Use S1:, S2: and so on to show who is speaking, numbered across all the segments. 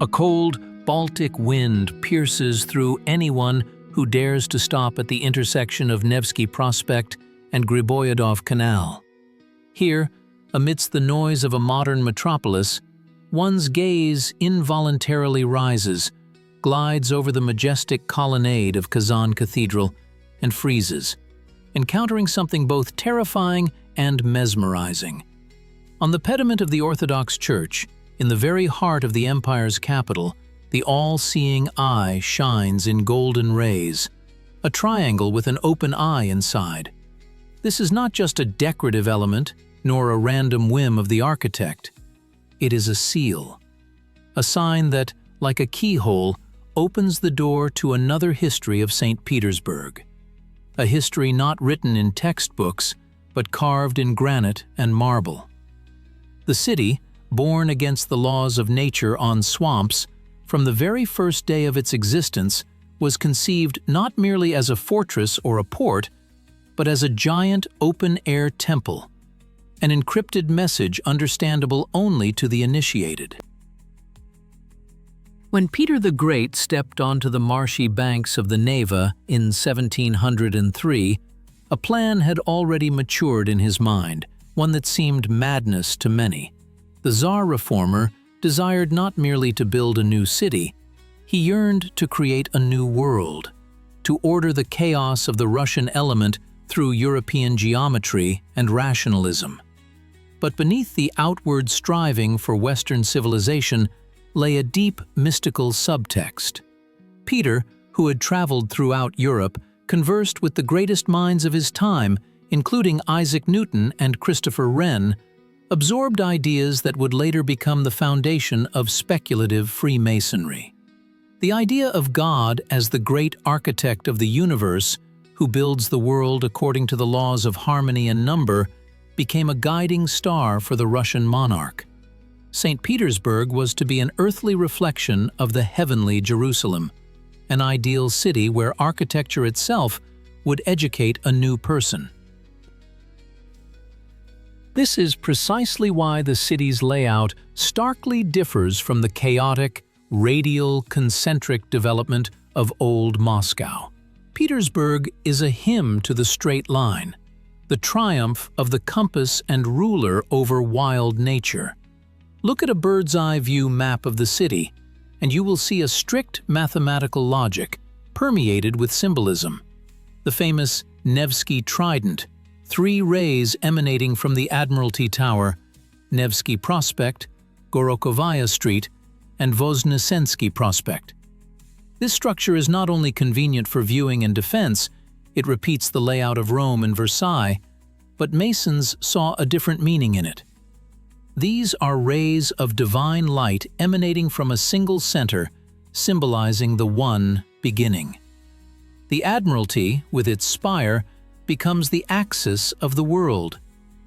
S1: A cold, Baltic wind pierces through anyone who dares to stop at the intersection of Nevsky Prospect and Griboyedov Canal. Here, amidst the noise of a modern metropolis, one's gaze involuntarily rises, glides over the majestic colonnade of Kazan Cathedral, and freezes, encountering something both terrifying and mesmerizing. On the pediment of the Orthodox Church, in the very heart of the empire's capital, the all-seeing eye shines in golden rays, a triangle with an open eye inside. This is not just a decorative element, nor a random whim of the architect. It is a seal, a sign that, like a keyhole, opens the door to another history of St. Petersburg. A history not written in textbooks, but carved in granite and marble. The city, born against the laws of nature on swamps, from the very first day of its existence, was conceived not merely as a fortress or a port, but as a giant open-air temple, an encrypted message understandable only to the initiated. When Peter the Great stepped onto the marshy banks of the Neva in 1703, a plan had already matured in his mind, one that seemed madness to many. The Tsar reformer desired not merely to build a new city, he yearned to create a new world, to order the chaos of the Russian element through European geometry and rationalism. But beneath the outward striving for Western civilization lay a deep mystical subtext. Peter, who had traveled throughout Europe, conversed with the greatest minds of his time, including Isaac Newton and Christopher Wren, absorbed ideas that would later become the foundation of speculative Freemasonry. The idea of God as the great architect of the universe, who builds the world according to the laws of harmony and number, became a guiding star for the Russian monarch. St. Petersburg was to be an earthly reflection of the heavenly Jerusalem, an ideal city where architecture itself would educate a new person. This is precisely why the city's layout starkly differs from the chaotic, radial, concentric development of old Moscow. Petersburg is a hymn to the straight line, the triumph of the compass and ruler over wild nature. Look at a bird's-eye view map of the city, and you will see a strict mathematical logic permeated with symbolism. The famous Nevsky Trident, 3 rays emanating from the Admiralty Tower, Nevsky Prospect, Gorokovaya Street, and Voznesensky Prospect. This structure is not only convenient for viewing and defense, it repeats the layout of Rome and Versailles, but Masons saw a different meaning in it. These are rays of divine light emanating from a single center, symbolizing the one beginning. The Admiralty, with its spire, becomes the axis of the world,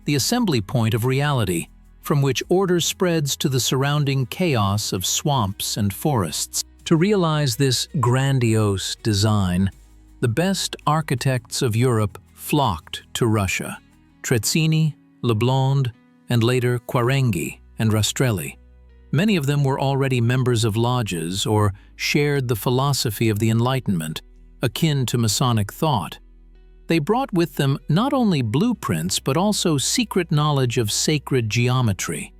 S1: the assembly point of reality, from which order spreads to the surrounding chaos of swamps and forests. To realize this grandiose design, the best architects of Europe flocked to Russia: Trezzini, Leblond, and later Quarenghi and Rastrelli. Many of them were already members of lodges or shared the philosophy of the Enlightenment, akin to Masonic thought. They brought with them not only blueprints but also secret knowledge of sacred geometry.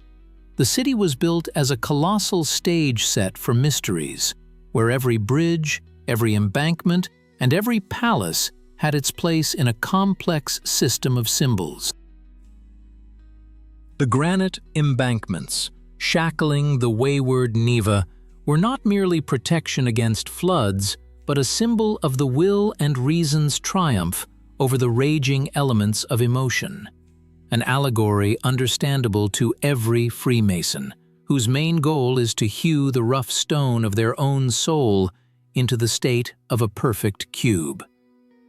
S1: The city was built as a colossal stage set for mysteries, where every bridge, every embankment, and every palace had its place in a complex system of symbols. The granite embankments, shackling the wayward Neva, were not merely protection against floods, but a symbol of the will and reason's triumph over the raging elements of emotion, an allegory understandable to every Freemason, whose main goal is to hew the rough stone of their own soul into the state of a perfect cube.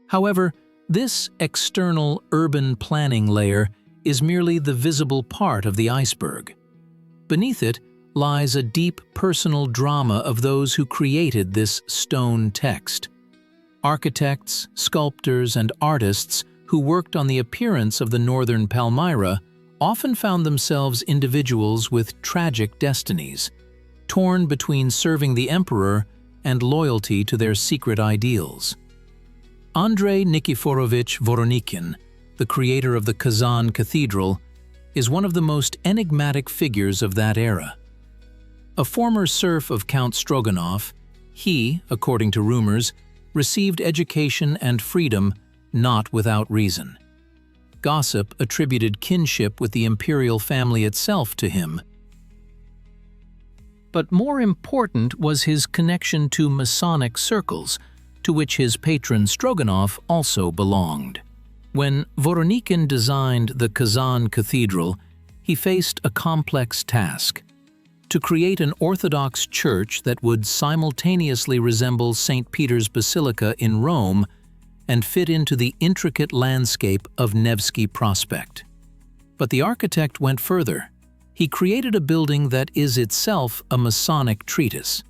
S1: However, this external urban planning layer is merely the visible part of the iceberg. Beneath it lies a deep personal drama of those who created this stone text. Architects, sculptors, and artists who worked on the appearance of the northern Palmyra often found themselves individuals with tragic destinies, torn between serving the emperor and loyalty to their secret ideals. Andrei Nikiforovich Voronikhin, the creator of the Kazan Cathedral, is one of the most enigmatic figures of that era. A former serf of Count Stroganov, he, according to rumors, received education and freedom not without reason. Gossip attributed kinship with the imperial family itself to him. But more important was his connection to Masonic circles, to which his patron Stroganov also belonged. When Voronikhin designed the Kazan Cathedral, he faced a complex task: to create an Orthodox church that would simultaneously resemble St. Peter's Basilica in Rome and fit into the intricate landscape of Nevsky Prospect. But the architect went further. He created a building that is itself a Masonic treatise.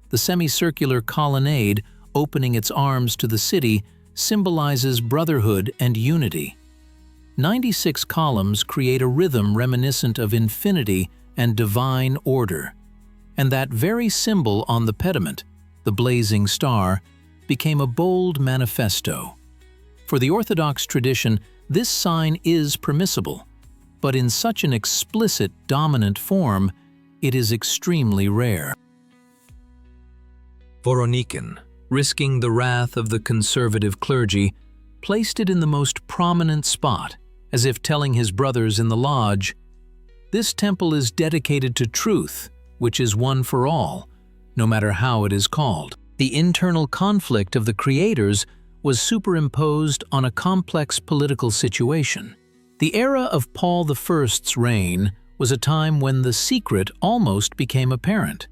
S1: The semicircular colonnade, opening its arms to the city, symbolizes brotherhood and unity. 96 columns create a rhythm reminiscent of infinity and divine order, and that very symbol on the pediment, the blazing star, became a bold manifesto. For the Orthodox tradition, this sign is permissible, but in such an explicit, dominant form, it is extremely rare. Voronikhin, risking the wrath of the conservative clergy, placed it in the most prominent spot, as if telling his brothers in the lodge, "This temple is dedicated to truth, which is one for all, no matter how it is called." The internal conflict of the creators was superimposed on a complex political situation. The era of Paul I's reign was a time when the secret almost became apparent.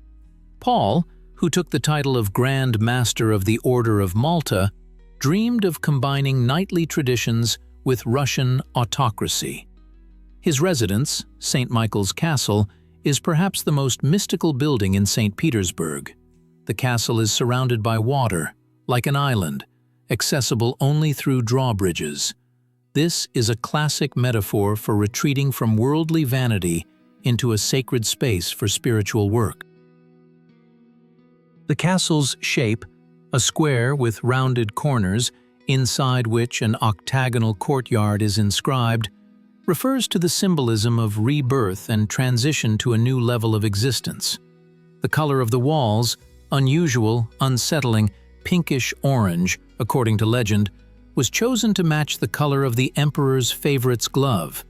S1: Paul, who took the title of Grand Master of the Order of Malta, dreamed of combining knightly traditions with Russian autocracy. His residence, St. Michael's Castle, is perhaps the most mystical building in St. Petersburg. The castle is surrounded by water, like an island, accessible only through drawbridges. This is a classic metaphor for retreating from worldly vanity into a sacred space for spiritual work. The castle's shape, a square with rounded corners, inside which an octagonal courtyard is inscribed, refers to the symbolism of rebirth and transition to a new level of existence. The color of the walls, unusual, unsettling, pinkish-orange, according to legend, was chosen to match the color of the emperor's favorite's glove,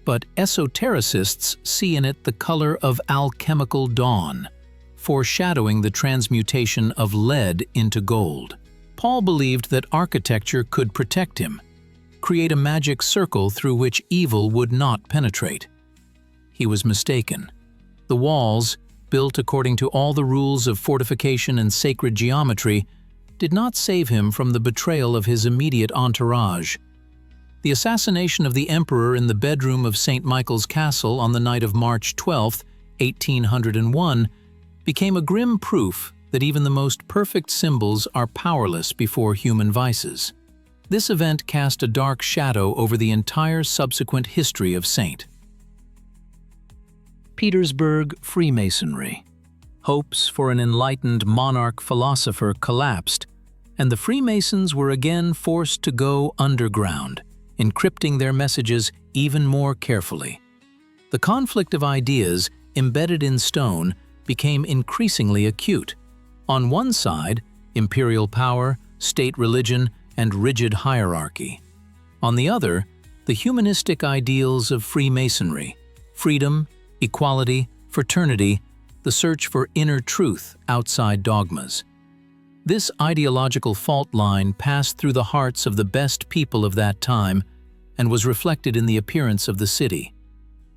S1: but esotericists see in it the color of alchemical dawn, foreshadowing the transmutation of lead into gold. Paul believed that architecture could protect him, create a magic circle through which evil would not penetrate. He was mistaken. The walls, built according to all the rules of fortification and sacred geometry, did not save him from the betrayal of his immediate entourage. The assassination of the emperor in the bedroom of St. Michael's Castle on the night of March 12, 1801, became a grim proof that even the most perfect symbols are powerless before human vices. This event cast a dark shadow over the entire subsequent history of St. Petersburg Freemasonry. Hopes for an enlightened monarch-philosopher collapsed, and the Freemasons were again forced to go underground, encrypting their messages even more carefully. The conflict of ideas, embedded in stone, became increasingly acute. On one side, imperial power, state religion, and rigid hierarchy. On the other, the humanistic ideals of Freemasonry: freedom, equality, fraternity, the search for inner truth outside dogmas. This ideological fault line passed through the hearts of the best people of that time and was reflected in the appearance of the city.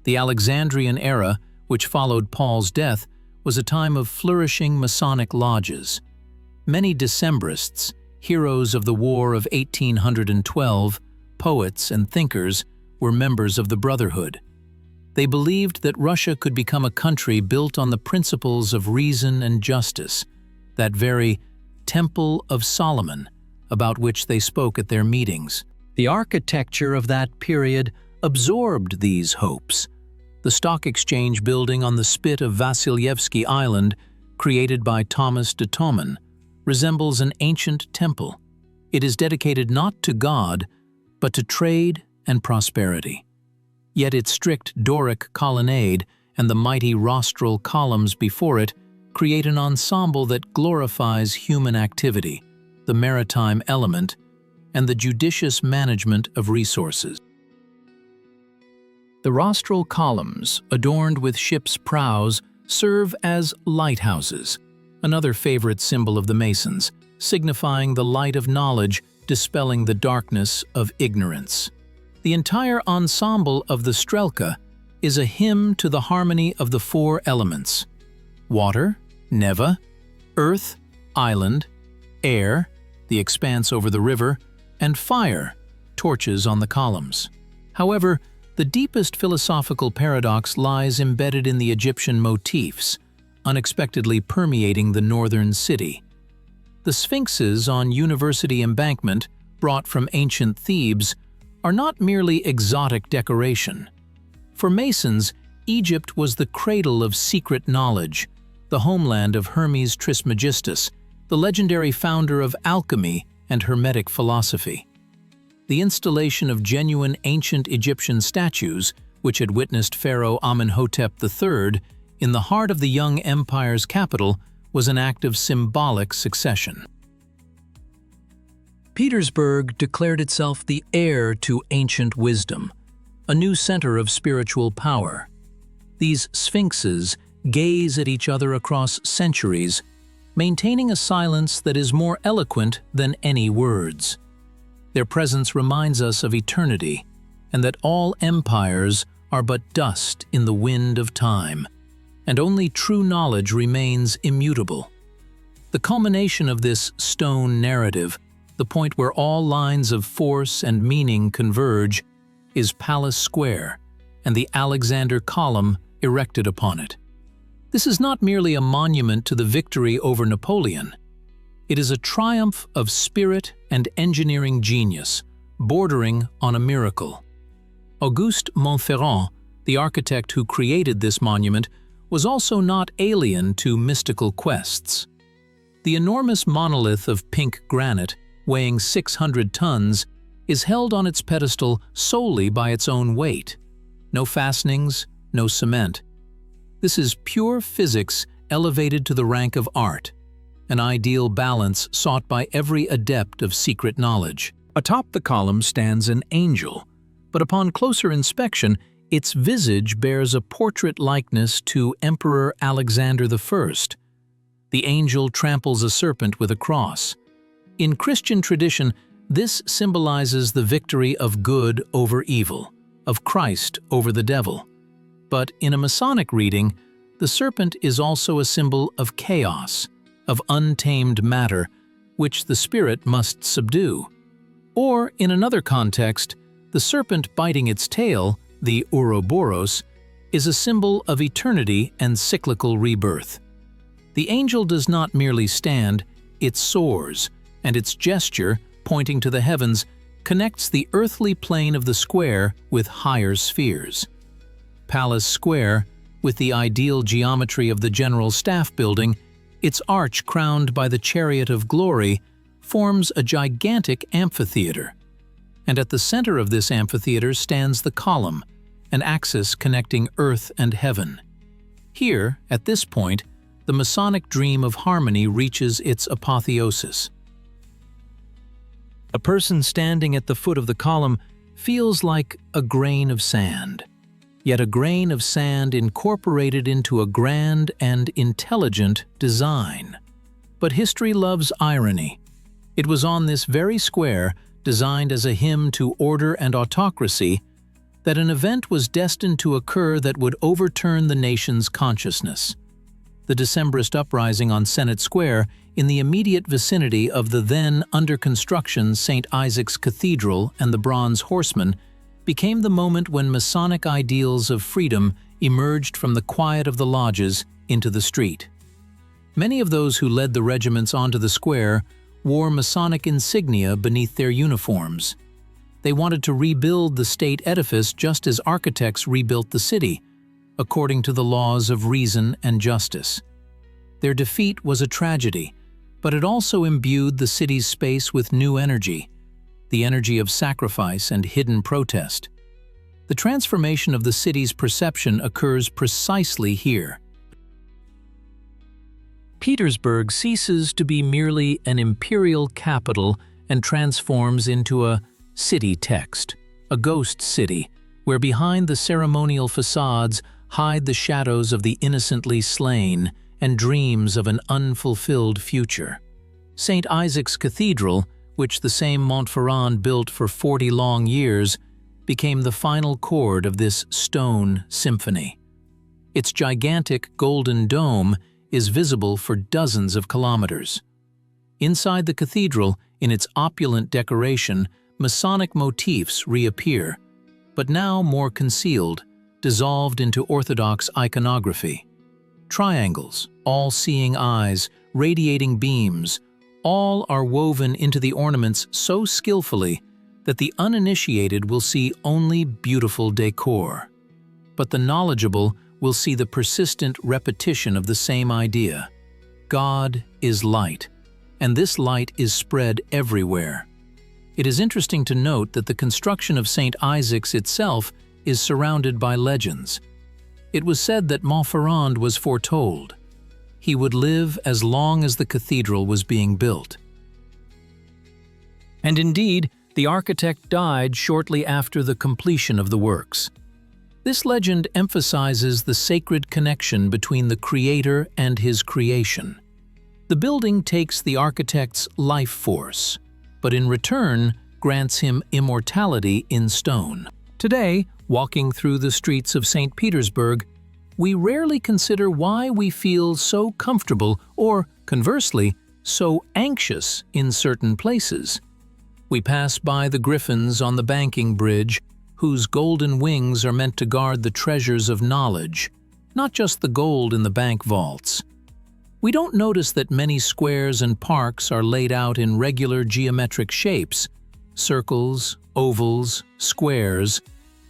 S1: The Alexandrian era, which followed Paul's death, was a time of flourishing Masonic lodges. Many Decembrists, heroes of the War of 1812, poets and thinkers, were members of the Brotherhood. They believed that Russia could become a country built on the principles of reason and justice, that very Temple of Solomon, about which they spoke at their meetings. The architecture of that period absorbed these hopes. the stock exchange building on the spit of Vasilyevsky Island, created by Thomas de Tommen, resembles an ancient temple. It is dedicated not to God, but to trade and prosperity. Yet its strict Doric colonnade and the mighty rostral columns before it create an ensemble that glorifies human activity, the maritime element, and the judicious management of resources. The rostral columns, adorned with ships' prows, serve as lighthouses, another favorite symbol of the Masons, signifying the light of knowledge dispelling the darkness of ignorance. The entire ensemble of the Strelka is a hymn to the harmony of the four elements: water, Neva; earth, island; air, the expanse over the river; and fire, torches on the columns. However, the deepest philosophical paradox lies embedded in the Egyptian motifs, unexpectedly permeating the northern city. The sphinxes on University Embankment, brought from ancient Thebes, are not merely exotic decoration. For Masons, Egypt was the cradle of secret knowledge, the homeland of Hermes Trismegistus, the legendary founder of alchemy and Hermetic philosophy. The installation of genuine ancient Egyptian statues, which had witnessed Pharaoh Amenhotep III in the heart of the young empire's capital, was an act of symbolic succession. Petersburg declared itself the heir to ancient wisdom, a new center of spiritual power. These sphinxes gaze at each other across centuries, maintaining a silence that is more eloquent than any words. Their presence reminds us of eternity, and that all empires are but dust in the wind of time, and only true knowledge remains immutable. The culmination of this stone narrative, the point where all lines of force and meaning converge, is Palace Square and the Alexander Column erected upon it. This is not merely a monument to the victory over Napoleon. It is a triumph of spirit and engineering genius, bordering on a miracle. Auguste Montferrand, the architect who created this monument, was also not alien to mystical quests. The enormous monolith of pink granite, weighing 600 tons, is held on its pedestal solely by its own weight. No fastenings, no cement. This is pure physics elevated to the rank of art, an ideal balance sought by every adept of secret knowledge. Atop the column stands an angel, but upon closer inspection, its visage bears a portrait likeness to Emperor Alexander I. The angel tramples a serpent with a cross. In Christian tradition, this symbolizes the victory of good over evil, of Christ over the devil. But in a Masonic reading, the serpent is also a symbol of chaos, of untamed matter, which the spirit must subdue. Or, in another context, the serpent biting its tail, the Ouroboros, is a symbol of eternity and cyclical rebirth. The angel does not merely stand, it soars, and its gesture, pointing to the heavens, connects the earthly plane of the square with higher spheres. Palace Square, with the ideal geometry of the General Staff Building, its arch crowned by the Chariot of Glory, forms a gigantic amphitheater. And at the center of this amphitheater stands the column, an axis connecting earth and heaven. Here, at this point, the Masonic dream of harmony reaches its apotheosis. A person standing at the foot of the column feels like a grain of sand, yet a grain of sand incorporated into a grand and intelligent design. But history loves irony. It was on this very square, designed as a hymn to order and autocracy, that an event was destined to occur that would overturn the nation's consciousness. The Decembrist uprising on Senate Square, in the immediate vicinity of the then under-construction St. Isaac's Cathedral and the Bronze Horseman, became the moment when Masonic ideals of freedom emerged from the quiet of the lodges into the street. Many of those who led the regiments onto the square wore Masonic insignia beneath their uniforms. They wanted to rebuild the state edifice just as architects rebuilt the city, according to the laws of reason and justice. Their defeat was a tragedy, but it also imbued the city's space with new energy, the energy of sacrifice and hidden protest. The transformation of the city's perception occurs precisely here. Petersburg ceases to be merely an imperial capital and transforms into a city text, a ghost city, where behind the ceremonial facades hide the shadows of the innocently slain and dreams of an unfulfilled future. St. Isaac's Cathedral, which the same Montferrand built for 40 long years, became the final chord of this stone symphony. Its gigantic golden dome is visible for dozens of kilometers. Inside the cathedral, in its opulent decoration, Masonic motifs reappear, but now more concealed, dissolved into Orthodox iconography. Triangles, all-seeing eyes, radiating beams, all are woven into the ornaments so skillfully that the uninitiated will see only beautiful decor. But the knowledgeable will see the persistent repetition of the same idea. God is light, and this light is spread everywhere. It is interesting to note that the construction of St. Isaac's itself is surrounded by legends. It was said that Montferrand was foretold. He would live as long as the cathedral was being built. And indeed, the architect died shortly after the completion of the works. This legend emphasizes the sacred connection between the creator and his creation. The building takes the architect's life force, but in return grants him immortality in stone. Today, walking through the streets of St. Petersburg, we rarely consider why we feel so comfortable or, conversely, so anxious in certain places. We pass by the griffins on the banking bridge, whose golden wings are meant to guard the treasures of knowledge, not just the gold in the bank vaults. We don't notice that many squares and parks are laid out in regular geometric shapes, circles, ovals, squares,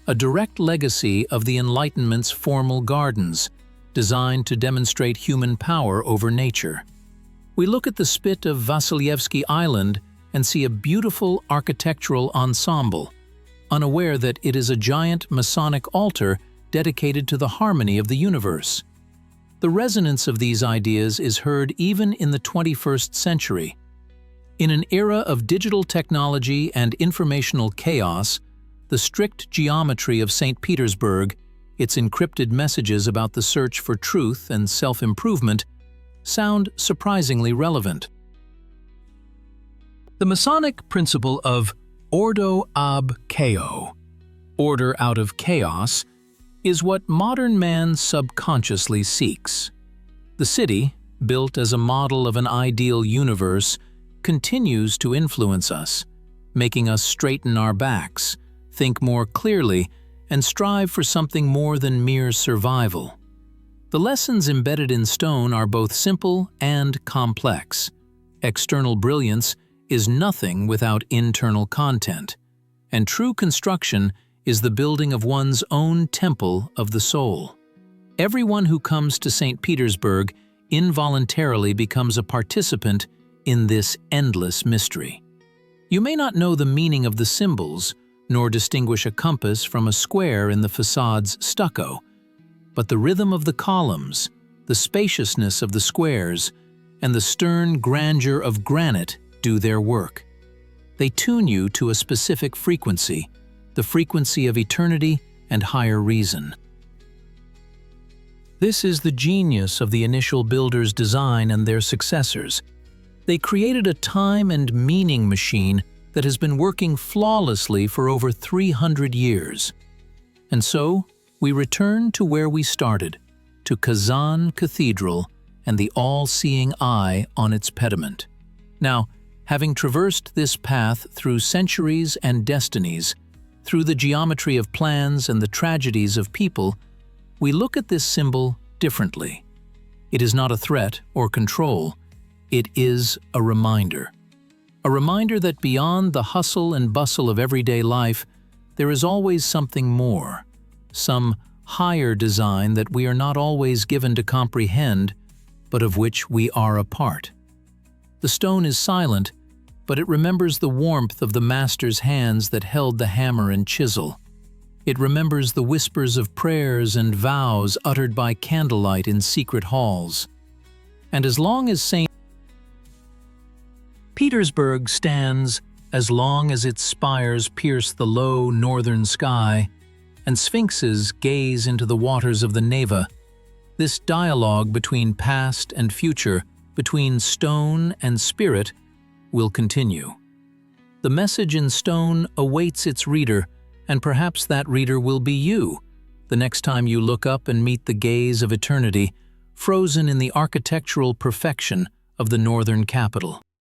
S1: a direct legacy of the Enlightenment's formal gardens, designed to demonstrate human power over nature. We look at the spit of Vasilyevsky Island and see a beautiful architectural ensemble, unaware that it is a giant Masonic altar dedicated to the harmony of the universe. The resonance of these ideas is heard even in the 21st century. In an era of digital technology and informational chaos, the strict geometry of St. Petersburg, its encrypted messages about the search for truth and self-improvement, sound surprisingly relevant. The Masonic principle of ordo ab chao, order out of chaos, is what modern man subconsciously seeks. The city, built as a model of an ideal universe, continues to influence us, making us straighten our backs, think more clearly, and strive for something more than mere survival. The lessons embedded in stone are both simple and complex. External brilliance is nothing without internal content, and true construction is the building of one's own temple of the soul. Everyone who comes to St. Petersburg involuntarily becomes a participant in this endless mystery. You may not know the meaning of the symbols, nor distinguish a compass from a square in the facade's stucco, but the rhythm of the columns, the spaciousness of the squares, and the stern grandeur of granite do their work. They tune you to a specific frequency, the frequency of eternity and higher reason. This is the genius of the initial builders' design and their successors. They created a time and meaning machine that has been working flawlessly for over 300 years. And so, we return to where we started, to Kazan Cathedral and the all-seeing eye on its pediment. Now, having traversed this path through centuries and destinies, through the geometry of plans and the tragedies of people, we look at this symbol differently. It is not a threat or control. It is a reminder. A reminder that beyond the hustle and bustle of everyday life, there is always something more, some higher design that we are not always given to comprehend, but of which we are a part. The stone is silent, but it remembers the warmth of the master's hands that held the hammer and chisel. It remembers the whispers of prayers and vows uttered by candlelight in secret halls. And as long as St. Petersburg stands, as long as its spires pierce the low northern sky, and sphinxes gaze into the waters of the Neva, this dialogue between past and future, between stone and spirit, will continue. The message in stone awaits its reader, and perhaps that reader will be you, the next time you look up and meet the gaze of eternity, frozen in the architectural perfection of the northern capital.